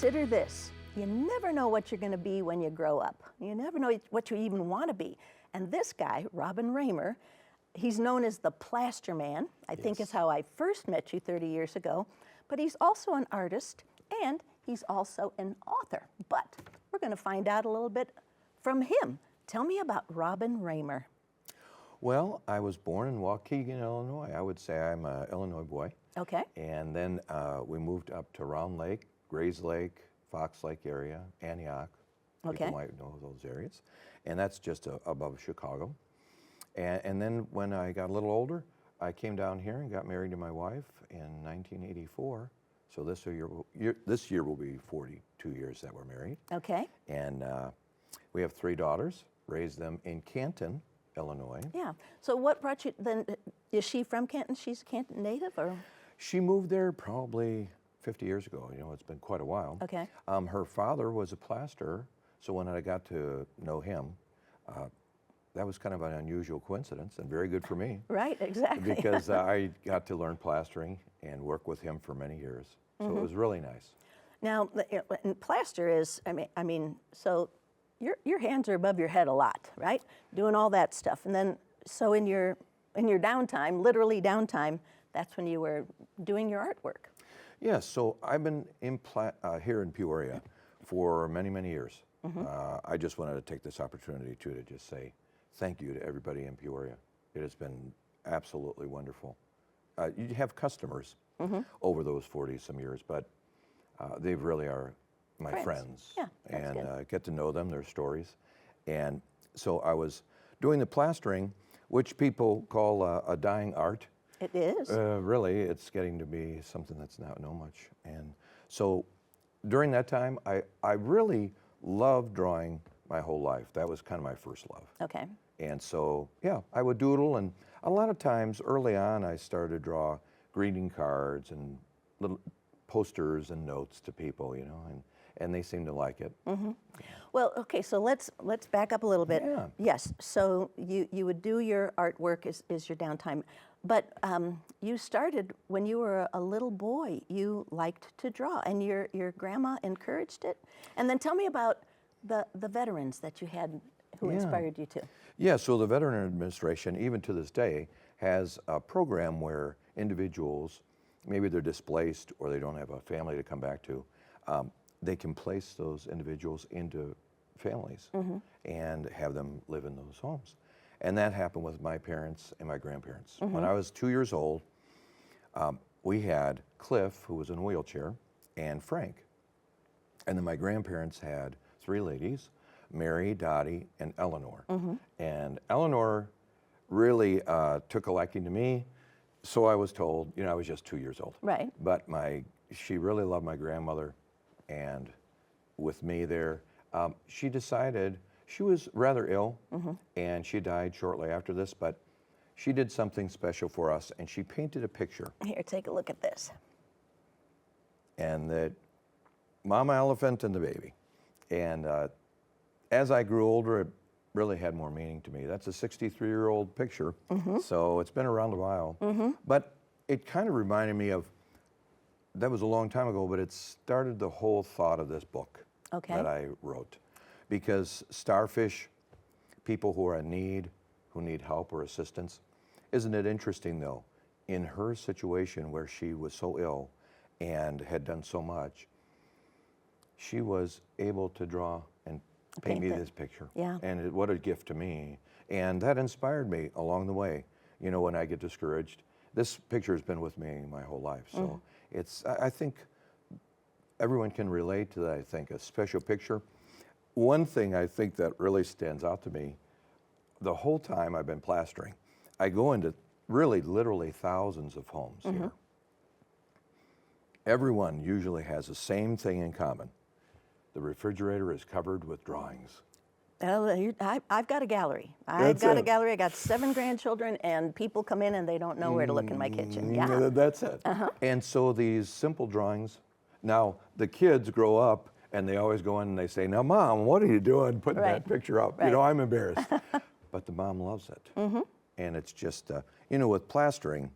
consider this. You never know what you're going to be when you grow up. You never know what you even want to be. And this guy, Robin Raymer, he's known as the Plaster Man. I think is how I first met you 30 years ago. But he's also an artist, and he's also an author. But we're going to find out a little bit from him. Tell me about Robin Raymer. Well, I was born in Waukegan, Illinois. I would say I'm an Illinois boy. Okay. And then we moved up to Round Lake, Grays Lake, Fox Lake area, Antioch. Okay. People might know those areas. And that's just above Chicago. And then when I got a little older, I came down here and got married to my wife in 1984. So this year will be 42 years that we're married. Okay. And we have 3 daughters, raised them in Canton, Illinois. Yeah. So what brought you then? Is she from Canton? She's a Canton native, or? She moved there probably 50 years ago. You know, it's been quite a while. Okay. Her father was a plaster, so when I got to know him, that was kind of an unusual coincidence and very good for me. Right, exactly. Because I got to learn plastering and work with him for many years. So it was really nice. Now, and plaster is, I mean, so your hands are above your head a lot, right? Doing all that stuff, and then so in your downtime, literally downtime, that's when you were doing your artwork. Yes. So I've been here in Peoria for many, many years. I just wanted to take this opportunity to just say thank you to everybody in Peoria. It has been absolutely wonderful. You have customers over those 40-some years, but they really are my friends. Yeah, that's and good. Get to know them, their stories. And so I was doing the plastering, which people call a dying art. It is. Really, it's getting to be something that's not known much. And so during that time, I really loved drawing my whole life. That was kind of my first love. Okay. And so, yeah, I would doodle, and a lot of times early on I started to draw greeting cards and little posters and notes to people, you know, and they seemed to like it. Well, okay, so let's back up a little bit. Yeah. Yes, so you would do your artwork is your downtime, but you started when you were a little boy. You liked to draw, and your grandma encouraged it. And then tell me about the veterans that you had who inspired you to. Yeah, so the Veteran Administration, even to this day, has a program where individuals, maybe they're displaced or they don't have a family to come back to, they can place those individuals into families and have them live in those homes. And that happened with my parents and my grandparents. When I was 2 years old, we had Cliff, who was in a wheelchair, and Frank. And then my grandparents had 3 ladies, Mary, Dottie, and Eleanor. And Eleanor really took a liking to me, so I was told. You know, I was just 2 years old. Right. But she really loved my grandmother, and with me there, she decided, she was rather ill, and she died shortly after this, but she did something special for us, and she painted a picture. Here, take a look at this. And the mama elephant and the baby. And as I grew older, it really had more meaning to me. That's a 63-year-old picture, so it's been around a while. But it kind of reminded me of, that was a long time ago, but it started the whole thought of this book that I wrote. Because starfish, people who are in need, who need help or assistance, isn't it interesting though, in her situation where she was so ill and had done so much, she was able to draw and paint me this picture. Yeah. And what a gift to me. And that inspired me along the way. You know, when I get discouraged, this picture has been with me my whole life. So I think everyone can relate to that, I think, a special picture. One thing I think that really stands out to me, the whole time I've been plastering, I go into really literally thousands of homes here. Everyone usually has the same thing in common. The refrigerator is covered with drawings. Well, I've got a gallery. I've got a gallery. I got 7 grandchildren, and people come in and they don't know where to look in my kitchen. Yeah. That's it. And so these simple drawings, now the kids grow up and they always go in and they say, now Mom, what are you doing putting that picture up? You know, I'm embarrassed. But the mom loves it. And it's just, you know, with plastering,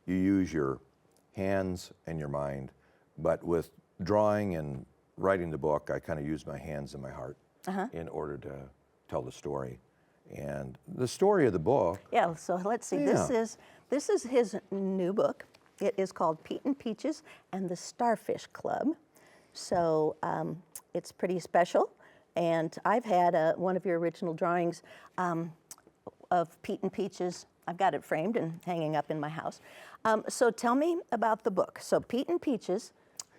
you use your hands and your mind, but with drawing and writing the book, I kind of used my hands and my heart in order to tell the story. And the story of the book. Yeah, so let's see. Yeah. This is his new book. It is called Pete and Peaches and the Starfish Club. So it's pretty special. And I've had one of your original drawings of Pete and Peaches. I've got it framed and hanging up in my house. So tell me about the book. So Pete and Peaches.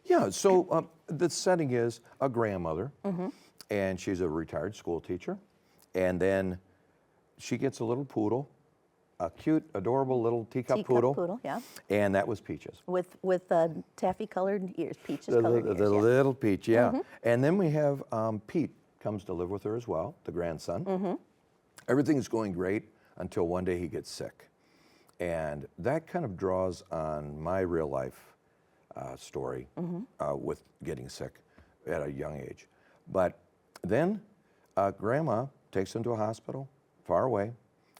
Yeah, so the setting is a grandmother, and she's a retired school teacher. And then she gets a little poodle, a cute, adorable little teacup poodle. Yeah. And that was Peaches. With taffy-colored ears, peaches-colored ears. The yeah. little Peach, yeah. And then we have Pete comes to live with her as well, the grandson. Everything's going great until one day he gets sick. And that kind of draws on my real life story with getting sick at a young age. But then Grandma takes him to a hospital far away,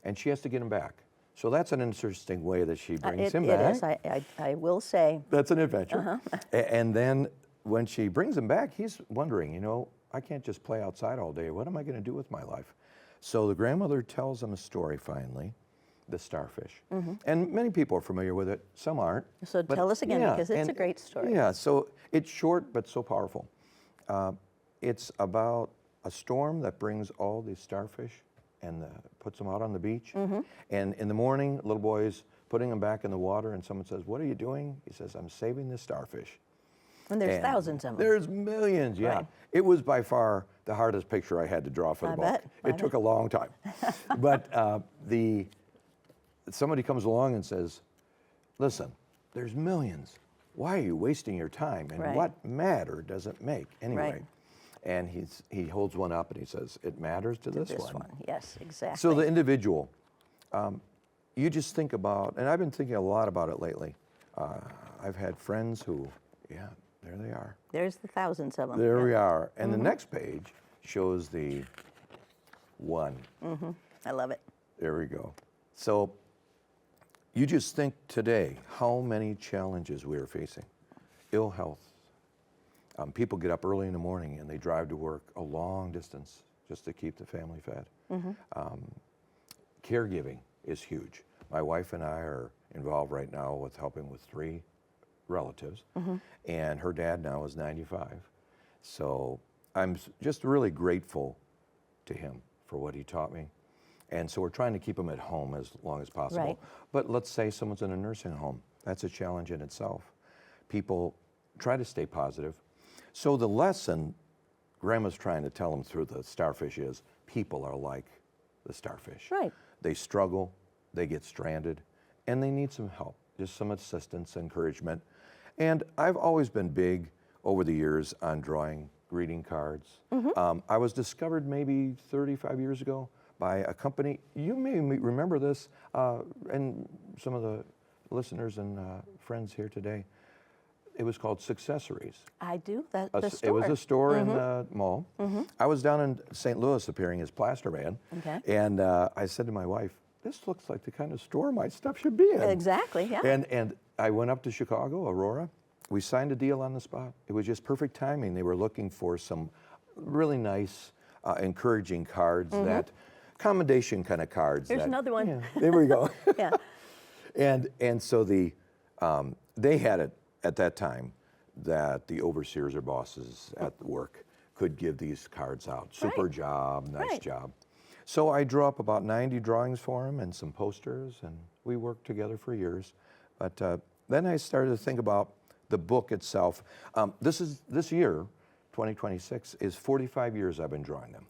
and she has to get him back. So that's an interesting way that she brings him back. It is, I will say. That's an adventure. And then when she brings him back, he's wondering, you know, I can't just play outside all day. What am I going to do with my life? So the grandmother tells him a story finally, the starfish. And many people are familiar with it, some aren't. So tell us again, because it's a great story. Yeah, so it's short but so powerful. It's about a storm that brings all these starfish and puts them out on the beach. And in the morning, little boy's putting them back in the water, and someone says, "What are you doing?" He says, "I'm saving the starfish." And there's thousands of them. There's millions, yeah. Right. It was by far the hardest picture I had to draw for the book. It took a long time. But somebody comes along and says, "Listen, there's millions. Why are you wasting your time? And what matter does it make anyway?" Right. And he holds one up and he says, "It matters to this one." Yes, exactly. So the individual, you just think about, and I've been thinking a lot about it lately. I've had friends who, yeah, there they are. There's the thousands of them. There we are. And the next page shows the one. I love it. There we go. So you just think today how many challenges we are facing. Ill health. People get up early in the morning and they drive to work a long distance just to keep the family fed. Caregiving is huge. My wife and I are involved right now with helping with 3 relatives, and her dad now is 95. So I'm just really grateful to him for what he taught me. And so we're trying to keep him at home as long as possible. Right. But let's say someone's in a nursing home. That's a challenge in itself. People try to stay positive. So the lesson Grandma's trying to tell them through the starfish is people are like the starfish. Right. They struggle, they get stranded, and they need some help, just some assistance, encouragement. And I've always been big over the years on drawing greeting cards. I was discovered maybe 35 years ago by a company. You may remember this, and some of the listeners and friends here today. It was called Successories. I do. The store. It was a store in the mall. I was down in St. Louis appearing as Plaster Man. Okay. And I said to my wife, "This looks like the kind of store my stuff should be in." Exactly, yeah. And I went up to Chicago, Aurora. We signed a deal on the spot. It was just perfect timing. They were looking for some really nice, encouraging cards, that commendation kind of cards. Here's another one. Yeah, there we go. Yeah. And so they had it at that time that the overseers or bosses at work could give these cards out. Super job, nice job. So I drew up about 90 drawings for him and some posters, and we worked together for years. But then I started to think about the book itself. This year, 2026, is 45 years I've been drawing them.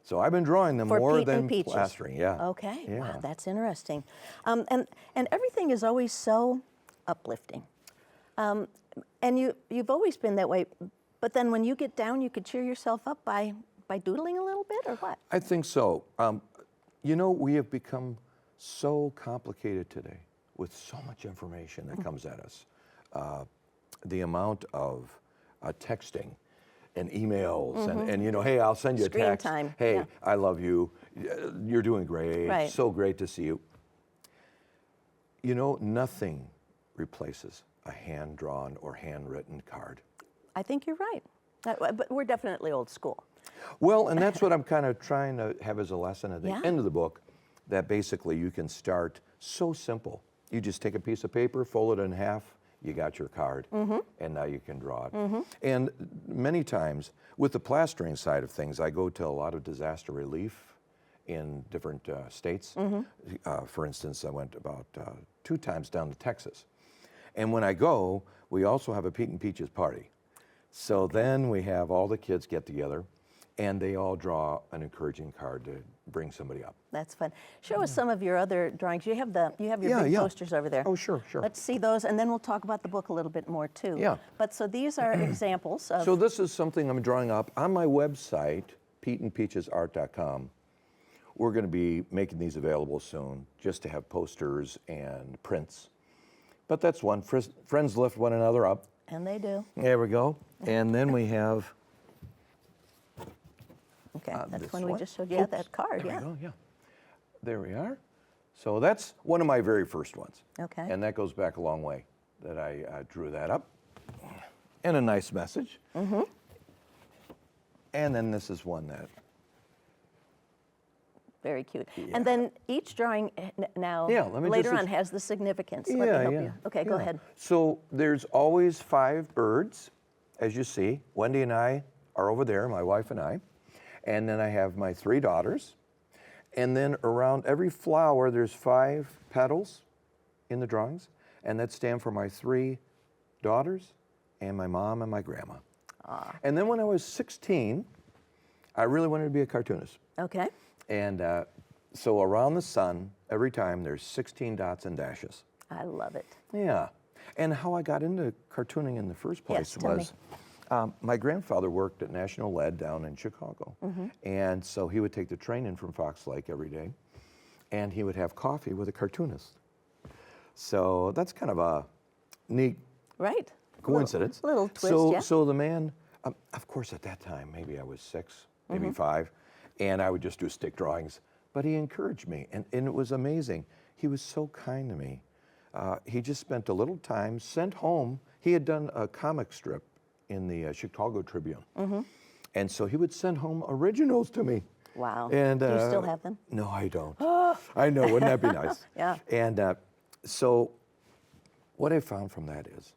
So I've been drawing them For more Pete than and Peaches. plastering. Yeah. Okay. Yeah. Wow, that's interesting. And everything is always so uplifting. And you've always been that way. But then when you get down, you could cheer yourself up by doodling a little bit, or what? I think so. You know, we have become so complicated today with so much information that comes at us. The amount of texting and emails and you know, hey, I'll send you a Screen text. time, Hey, yeah. I love you. You're doing great. Right. So great to see you. You know, nothing replaces a hand-drawn or handwritten card. I think you're right. But we're definitely old school. Well, and that's what I'm kind of trying to have as a lesson at the Yeah. end of the book, that basically you can start so simple. You just take a piece of paper, fold it in half, you got your card, and now you can draw it. And many times, with the plastering side of things, I go to a lot of disaster relief in different states. For instance, I went about 2 times down to Texas. And when I go, we also have a Pete and Peaches party. So then we have all the kids get together, and they all draw an encouraging card to bring somebody up. That's fun. Show us some of your other drawings. You have your Yeah, big yeah. posters over there. Oh, sure, sure. Let's see those, and then we'll talk about the book a little bit more too. Yeah. But so these are examples of. So this is something I'm drawing up on my website, peteandpeachesart.com. We're going to be making these available soon, just to have posters and prints. But that's one. Friends lift one another up. And they do. There we go. And then we have. Okay, that's this when we one. just showed you that card. There Yeah. we go, yeah. There we are. So that's one of my very first ones. Okay. And that goes back a long way that I drew that up. And a nice message. And then this is one that. Very cute. Yeah. And then each drawing now Yeah, let me later just on has the significance. Let Yeah, me help yeah. you. Okay, go yeah. ahead. So there's always 5 birds, as you see. Wendy and I are over there, my wife and I. And then I have my 3 daughters. And then around every flower, there's 5 petals in the drawings. And that stand for my 3 daughters and my mom and my grandma. And then when I was 16, I really wanted to be a cartoonist. Okay. And so around the sun, every time there's 16 dots and dashes. I love it. Yeah. And how I got into cartooning in the first place Yes, tell me. was my grandfather worked at National Lead down in Chicago. And so he would take the train in from Fox Lake every day, and he would have coffee with a cartoonist. So that's kind of a neat Right. coincidence. Little twist, so, yeah. So the man, of course, at that time, maybe I was 6, maybe 5, and I would just do stick drawings. But he encouraged me, and it was amazing. He was so kind to me. He just spent a little time, sent home. He had done a comic strip in the Chicago Tribune. And so he would send home originals to me. Wow. And, Do you still have them? No, I don't. I know, wouldn't that be nice? Yeah. And so what I found from that is,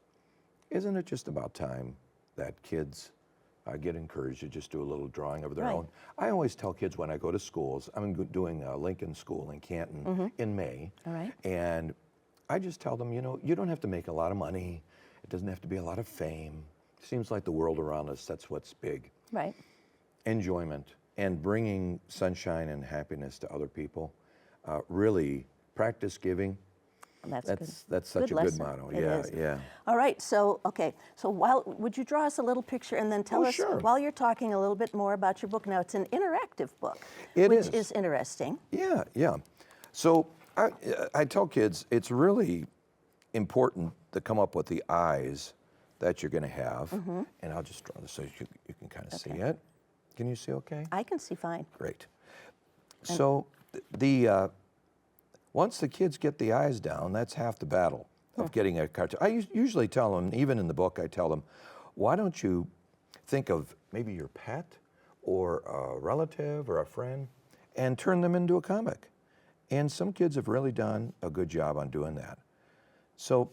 isn't it just about time that kids get encouraged to just do a little drawing of their Right. own? I always tell kids when I go to schools, I'm doing a Lincoln School in Canton in May. All right. And I just tell them, you know, you don't have to make a lot of money. It doesn't have to be a lot of fame. Seems like the world around us, that's what's big. Right. Enjoyment and bringing sunshine and happiness to other people. Really practice giving. That's good. That's such Good a lesson. good motto. It Yeah, is. yeah. All right. So, okay. So, would you draw us a little picture and then tell Oh, us sure. while you're talking a little bit more about your book? Now, it's an interactive book, It which is. is interesting. Yeah, yeah. So I tell kids it's really important to come up with the eyes that you're going to have. And I'll just draw this so you can kind of see it. Can you see okay? I can see fine. Great. So once the kids get the eyes down, that's half the battle of getting a cartoon. I usually tell them, even in the book, I tell them, why don't you think of maybe your pet or a relative or a friend and turn them into a comic? And some kids have really done a good job on doing that. So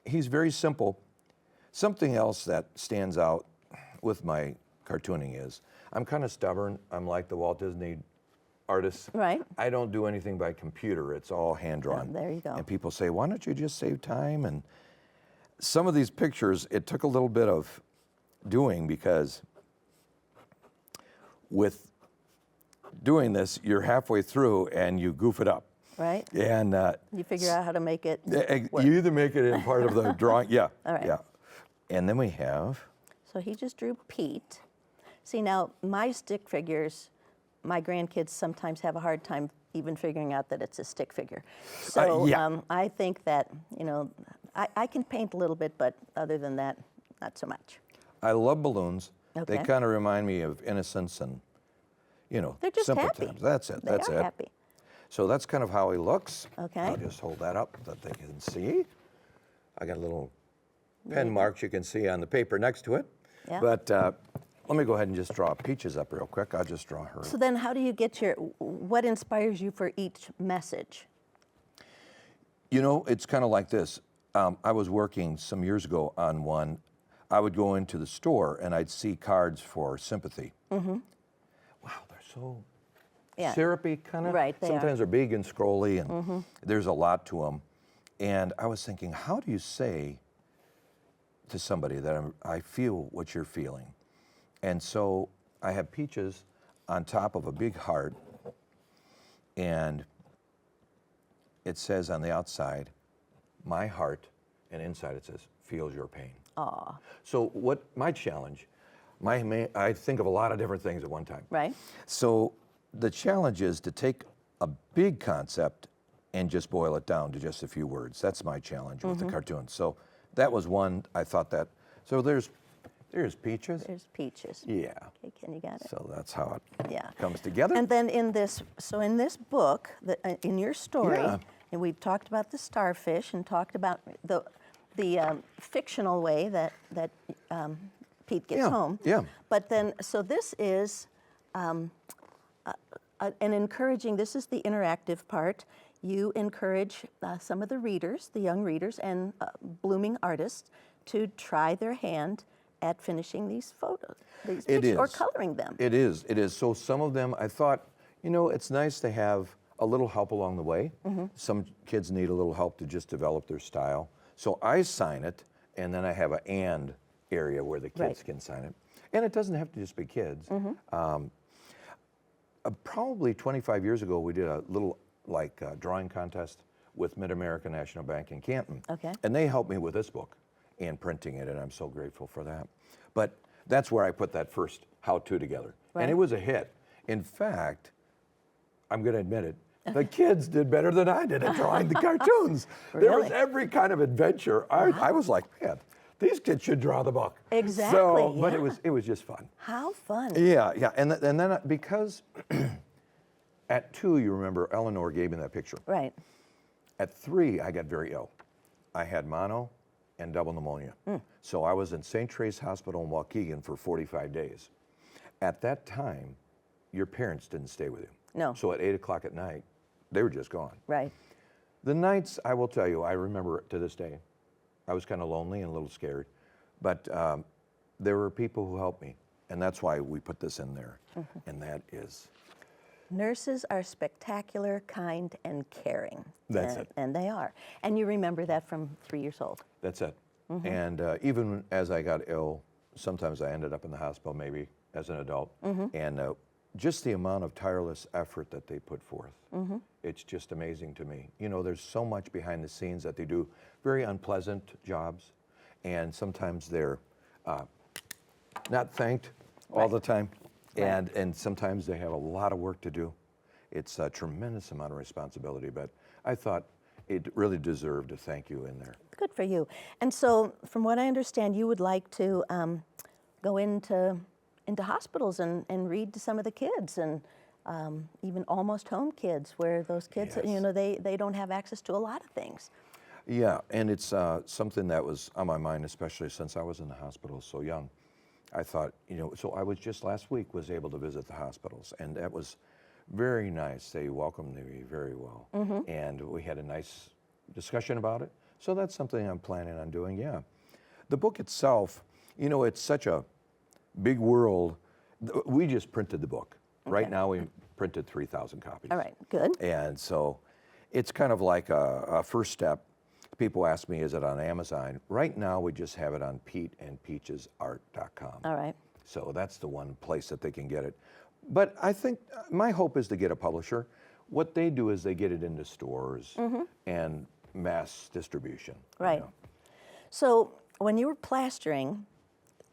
he's very simple. Something else that stands out with my cartooning is I'm kind of stubborn. I'm like the Walt Disney artists. Right. I don't do anything by computer. It's all hand-drawn. there you go. And people say, why don't you just save time? And some of these pictures, it took a little bit of doing because with doing this, you're halfway through and you goof it up. Right. And You figure out how to make it work. you either make it in part of the drawing, yeah, All right. yeah. And then we have, So he just drew Pete. See, now my stick figures, my grandkids sometimes have a hard time even figuring out that it's a stick figure. So yeah. I think that, you know, I can paint a little bit, but other than that, not so much. I love balloons. They Okay. kind of remind me of innocence and, you know, They're just simple happy. times. That's it. They That's are it. happy. So that's kind of how he looks. Okay. I'll just hold that up that they can see. I got little pen marks you can see on the paper next to it. Yeah. But let me go ahead and just draw Peaches up real quick. I'll just draw her. So then how do you get what inspires you for each message? You know, it's kind of like this. I was working some years ago on one. I would go into the store and I'd see cards for sympathy. Mm-hmm. Wow, they're so syrupy, kind of. Right, they Sometimes they're big and scrolly, and there's a lot to them. And I was thinking, how do you say to somebody that I feel what you're feeling? And so I have Peaches on top of a big heart, and it says on the outside, my heart, and inside it says, feels your pain. Aw. So what my challenge, I think of a lot of different things at one time. Right. So the challenge is to take a big concept and just boil it down to just a few words. That's my challenge with the cartoon. So that was one, I thought that. So there's Peaches. There's Peaches. Yeah. Okay, can you get it? So that's how it Yeah. comes together. And then in this book, in your story, Yeah. and we've talked about the starfish and talked about the fictional way that Pete gets home. Yeah. But then, so this is an encouraging. This is the interactive part. You encourage some of the readers, the young readers, and blooming artists to try their hand at finishing these photos, these pictures, or coloring them. It is. So some of them, I thought, it's nice to have a little help along the way. Some kids need a little help to just develop their style. So I sign it, and then I have an "and" area where the kids can sign it. And it doesn't have to just be kids. Probably 25 years ago, we did a little drawing contest with Mid-American National Bank in Canton. Okay. And they helped me with this book and printing it, and I'm so grateful for that. But that's where I put that first how-to together. Right. And it was a hit. In fact, I'm going to admit it, the kids did better than I did at drawing the cartoons. There was Really? every kind of adventure. I was like, man, these kids should draw the book. Exactly, So, but yeah. it was just fun. How fun. Yeah. And then because at 2, you remember, Eleanor gave me that picture. Right. At 3, I got very ill. I had mono and double pneumonia. So I was in St. Trace Hospital in Waukegan for 45 days. At that time, your parents didn't stay with you. No. So at 8 o'clock at night, they were just gone. Right. The nights, I will tell you, I remember it to this day. I was kind of lonely and a little scared, but there were people who helped me, and that's why we put this in there, and that is... Nurses are spectacular, kind, and caring. That's it. And they are. And you remember that from 3 years old. That's it. And even as I got ill, sometimes I ended up in the hospital maybe as an adult, and just the amount of tireless effort that they put forth, it's just amazing to me. There's so much behind the scenes that they do, very unpleasant jobs, and sometimes they're not thanked all the time, and sometimes they have a lot of work to do. It's a tremendous amount of responsibility, but I thought it really deserved a thank you in there. Good for you. And so, from what I understand, you would like to go into hospitals and read to some of the kids, and even almost home kids, where those kids, they don't have access to a lot of things. Yeah, and it's something that was on my mind, especially since I was in the hospital so young. I thought, so I was just last week was able to visit the hospitals, and that was very nice. They welcomed me very well, and we had a nice discussion about it. So that's something I'm planning on doing, yeah. The book itself, it's such a big world. We just printed the book. Right now we printed 3,000 copies. All right, good. And so it's kind of like a first step. People ask me, is it on Amazon? Right now we just have it on peteandpeachesart.com. All right. So that's the one place that they can get it. But I think my hope is to get a publisher. What they do is they get it into stores and mass distribution. Right. So when you were plastering,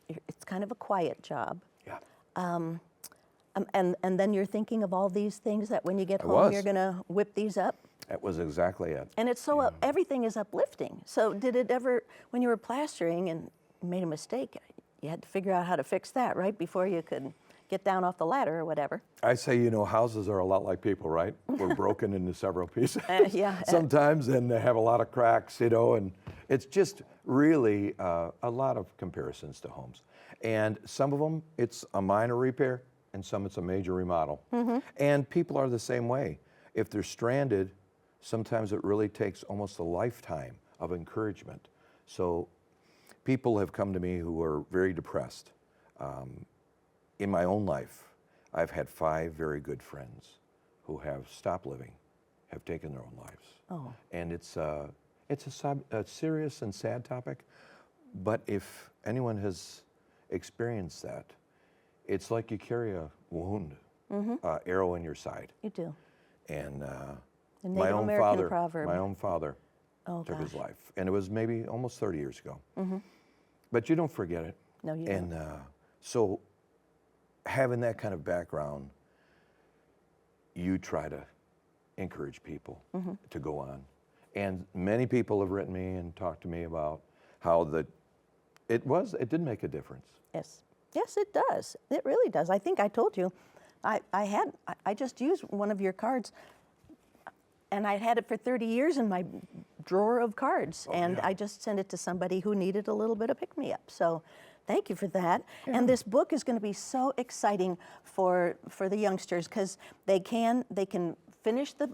it's kind of a quiet job. Yeah. And then you're thinking of all these things that when you get I home, was. you're going to whip these up. That was exactly it. And it's so, everything is uplifting. So did it ever, when you were plastering and made a mistake, you had to figure out how to fix that, right? Before you could get down off the ladder or whatever. I say, houses are a lot like people, right? We're broken into several pieces. Yeah. Sometimes, and they have a lot of cracks, and it's just really a lot of comparisons to homes. And some of them, it's a minor repair, and some it's a major remodel. And people are the same way. If they're stranded, sometimes it really takes almost a lifetime of encouragement. So people have come to me who are very depressed. In my own life, I've had 5 very good friends who have stopped living, have taken their own lives. Oh. And it's a serious and sad topic, but if anyone has experienced that, it's like you carry a wound, arrow in your side. You do. And The my Native own American father, proverb. my own father Oh, took his gosh. life, and it was maybe almost 30 years ago. But you don't forget it. No, you And don't. so having that kind of background, you try to encourage people to go on. And many people have written me and talked to me about how it did make a difference. Yes. Yes, it does. It really does. I think I told you, I just used one of your cards, and I'd had it for 30 years in my drawer of cards, and yeah. I just sent it to somebody who needed a little bit of pick-me-up. So thank you for that. And this book is going to be so exciting for the youngsters, because they can finish the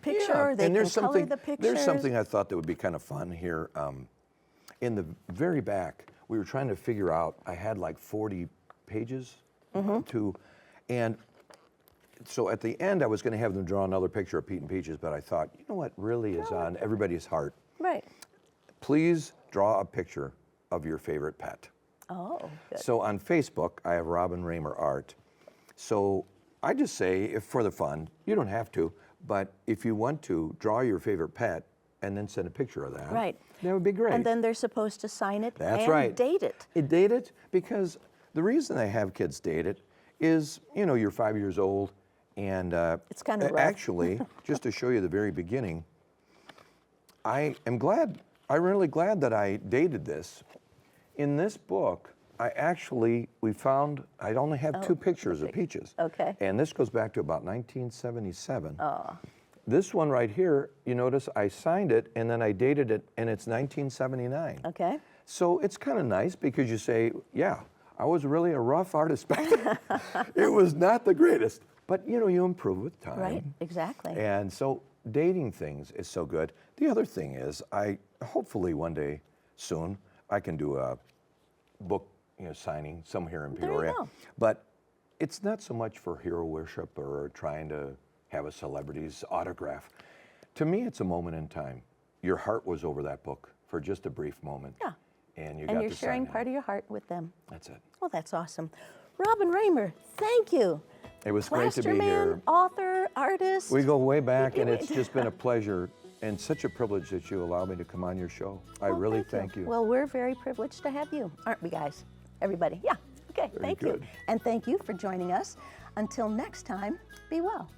picture, or they and can there's color something, the pictures. There's something I thought that would be kind of fun here. In the very back, we were trying to figure out, I had like 40 pages and so at the end I was going to have them draw another picture of Pete and Peaches, but I thought, you know what really is on everybody's heart? Right. Please draw a picture of your favorite pet. Oh, good. So on Facebook, I have Robin Raymer Art. So I just say, if for the fun, you don't have to, but if you want to, draw your favorite pet and then send a picture of that. Right. That would be great. And then they're supposed to sign it That's and right. date it. Date it, because the reason they have kids date it is, you know, you're 5 years old, and It's kinda rough. actually, just to show you the very beginning, I'm really glad that I dated this. In this book, we found, I only have 2 pictures of Peaches. Okay. And this goes back to about 1977. This one right here, you notice I signed it and then I dated it, and it's 1979. Okay. So it's kind of nice because you say, yeah, I was really a rough artist back then. It was not the greatest, but you know, you improve with time. Right, exactly. And so dating things is so good. The other thing is, hopefully one day soon, I can do a book signing somewhere in There you Peoria. go. But it's not so much for hero worship or trying to have a celebrity's autograph. To me, it's a moment in time. Your heart was over that book for just a brief moment. Yeah. And you And got you're to sharing sign part it. of your heart with them. That's it. Well, that's awesome. Robin Raymer, thank you. It was great to be Plaster here. man, author, artist. We go way back, and it's just been a pleasure and such a privilege that you allow me to come on your show. I Well, really thank you. Well, we're very privileged to have you, aren't we, guys? Everybody. Yeah. Okay, Very thank good. you. And thank you for joining us. Until next time, be well.